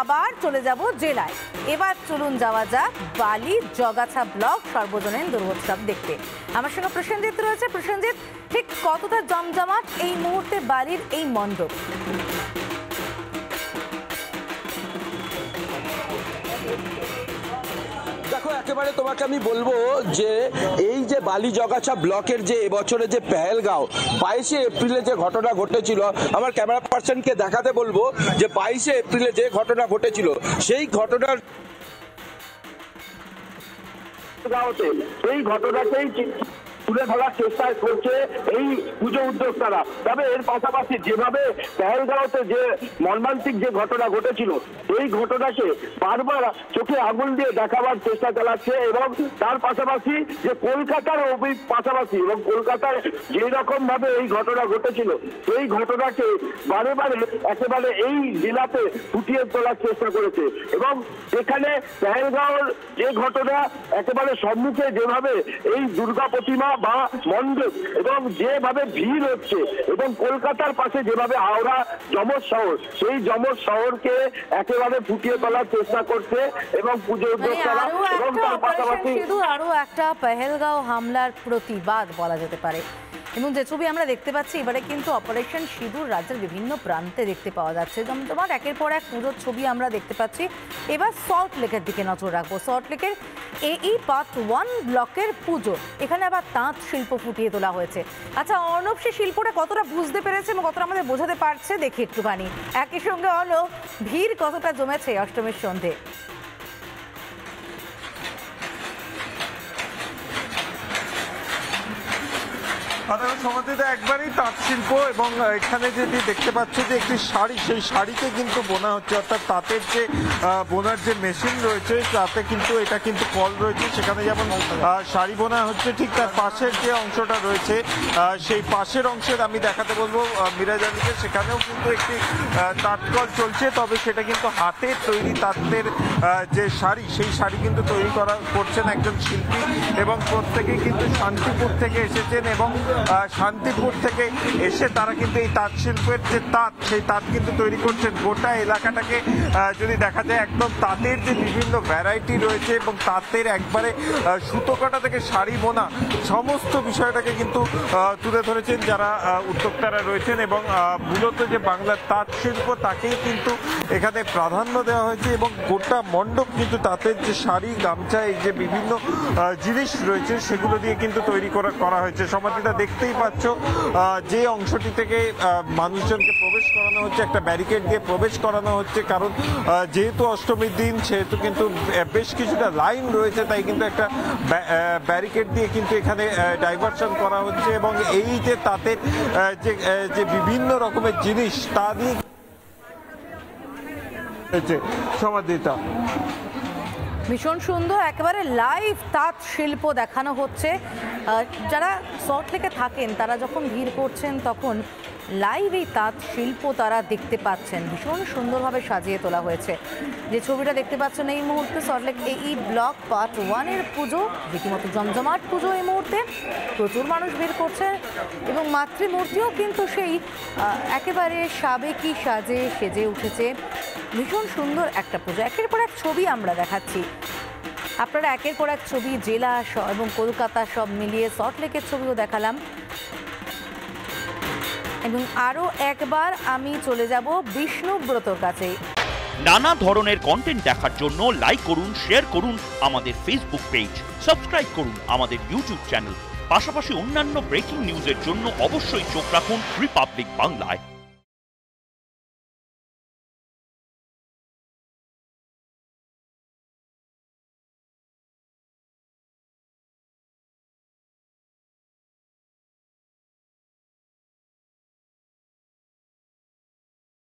আবার চলে যাব জেলায়। এবার চলুন যাওয়া যাক বালি জগাছা ব্লক সর্বজনীন দুর্গোৎসব দেখতে। আমার সঙ্গে প্রসেনজিৎ রয়েছে। প্রসেনজিৎ, ঠিক কতটা জমজমাট এই মুহূর্তে বালির এই মণ্ডপ? দেখো, একেবারে তোমাকে আমি বলবো যে এই যে বালি জগাছা ব্লকের যে এবছরে যে পেহেলগাঁও 22শে এপ্রিলে যে ঘটনা ঘটেছিল, আমার ক্যামেরা পার্সনকে দেখাতে বলবো যে 22শে এপ্রিলে যে ঘটনা ঘটেছিল সেই ঘটনার ঘটনাকেই তুলে ধরার চেষ্টা করছে এই পুজো উদ্যোক্তারা। তবে এর পাশাপাশি যেভাবে পেহেলগাঁওতে যে মর্মান্তিক যে ঘটনা ঘটেছিল এই ঘটনাকে বারবার চোখে আঙুল দিয়ে দেখাবার চেষ্টা চালাচ্ছে এবং তার পাশাপাশি যে কলকাতার পাশাপাশি এবং কলকাতায় যে রকম ভাবে এই ঘটনা ঘটেছিল সেই ঘটনাকে বারে বারে একেবারে এই জেলাতে ফুটিয়ে তোলার চেষ্টা করেছে এবং এখানে পেহেলগাঁওর যে ঘটনা একেবারে সম্মুখে যেভাবে এই দুর্গা প্রতিমা বা মণ্ডপ এবং যেভাবে ভিড় হচ্ছে এবং কলকাতার পাশে যেভাবে হাওড়া যমজ শহর, সেই যমজ শহরকে একেবারে ফুটিয়ে তোলার চেষ্টা করছে এবং পুজো উদ্যোক্তারা এবং তার পাশাপাশি আরো একটা পেহেলগাঁও হামলার প্রতিবাদ বলা যেতে পারে। এবং যে ছবি আমরা দেখতে পাচ্ছি এবারে কিন্তু অপারেশন সিঁদুর রাজ্যের বিভিন্ন প্রান্তে দেখতে পাওয়া যাচ্ছে। জমজমাট একের পর এক পুজোর ছবি আমরা দেখতে পাচ্ছি। এবার সল্ট লেকের দিকে নজর রাখবো। সল্ট লেকের এই পার্ট 1 ব্লকের পুজো, এখানে আবার তাঁত শিল্প ফুটিয়ে তোলা হয়েছে। আচ্ছা অর্ণব, সে শিল্পটা কতটা বুঝতে পেরেছে এবং কতটা আমাদের বোঝাতে পারছে দেখি একটুখানি। একই সঙ্গে অর্ণব, ভিড় কতটা জমেছে অষ্টমীর সন্ধে? সমাধিতে একবারই তাঁত শিল্প এবং এখানে যেটি দেখতে পাচ্ছি যে একটি শাড়ি, সেই শাড়িকে কিন্তু বোনা হচ্ছে, অর্থাৎ তাঁতের যে বোনার যে মেশিন রয়েছে তাতে কিন্তু এটা কিন্তু কল রয়েছে, সেখানে যেমন শাড়ি বোনা হচ্ছে ঠিক তার পাশের যে অংশটা রয়েছে সেই পাশের অংশের আমি দেখাতে বলবো মিরাজানিকে, সেখানেও কিন্তু একটি তাঁত কল চলছে। তবে সেটা কিন্তু হাতের তৈরি তাঁতের যে শাড়ি, সেই শাড়ি কিন্তু তৈরি করছেন একজন শিল্পী এবং প্রত্যেকেই কিন্তু শান্তিপুর থেকে এসেছেন এবং শান্তিপুর থেকে এসে তারা কিন্তু এই তাঁত শিল্পের যে তাঁত, সেই তাঁত কিন্তু তৈরি করছেন। গোটা এলাকাটাকে যদি দেখা যায় একদম তাঁতের যে বিভিন্ন ভ্যারাইটি রয়েছে এবং তাঁতের একবারে সুতো কাটা থেকে শাড়ি বোনা সমস্ত বিষয়টাকে কিন্তু তুলে ধরেছেন যারা উদ্যোক্তারা রয়েছেন এবং মূলত যে বাংলার তাঁত শিল্প তাকেই কিন্তু এখানে প্রাধান্য দেওয়া হয়েছে এবং গোটা মণ্ডপ কিন্তু তাঁতের যে শাড়ি, গামছা, এই যে বিভিন্ন জিনিস রয়েছে সেগুলো দিয়ে কিন্তু তৈরি করা হয়েছে। সমাধিটা দেখতেই পাচ্ছ যে অংশটি থেকে মানুষজনকে প্রবেশ করানো হচ্ছে, একটা ব্যারিকেড দিয়ে প্রবেশ করানো হচ্ছে, কারণ যেহেতু অষ্টমীর দিন সেহেতু কিন্তু বেশ কিছুটা লাইন রয়েছে, তাই কিন্তু একটা ব্যারিকেড দিয়ে কিন্তু এখানে ডাইভারশন করা হচ্ছে এবং এই যে তাঁতের যে বিভিন্ন রকমের জিনিস তা দিয়ে সমাধিটা ভীষণ সুন্দর, একেবারে লাইভ তাঁত শিল্প দেখানো হচ্ছে। যারা সল্ট লেকে থাকেন তারা যখন ভিড় করছেন তখন লাইভ এই তাঁত শিল্প তারা দেখতে পাচ্ছেন। ভীষণ সুন্দরভাবে সাজিয়ে তোলা হয়েছে। যে ছবিটা দেখতে পাচ্ছেন এই মুহূর্তে সল্ট লেক এই ব্লক পার্ট 1-এর পুজো, রীতিমতো জমজমাট পুজো এই মুহূর্তে। প্রচুর মানুষ ভিড় করছে এবং মাতৃমূর্তিও কিন্তু সেই একেবারে সাবেকি সাজে সেজে উঠেছে। ভীষণ সুন্দর একটা পুজো। একের পর এক ছবি আমরা দেখাচ্ছি, আপনারা একের পর এক ছবি জেলা এবং কলকাতা সব মিলিয়ে সল্ট লেকের ছবিও দেখালাম। এবং আরও একবার আমি চলে যাব বিষ্ণুব্রতর কাছে। নানা ধরনের কন্টেন্ট দেখার জন্য লাইক করুন, শেয়ার করুন আমাদের ফেসবুক পেজ, সাবস্ক্রাইব করুন আমাদের ইউটিউব চ্যানেল। পাশাপাশি অন্যান্য ব্রেকিং নিউজের জন্য অবশ্যই চোখ রাখুন রিপাবলিক বাংলায়।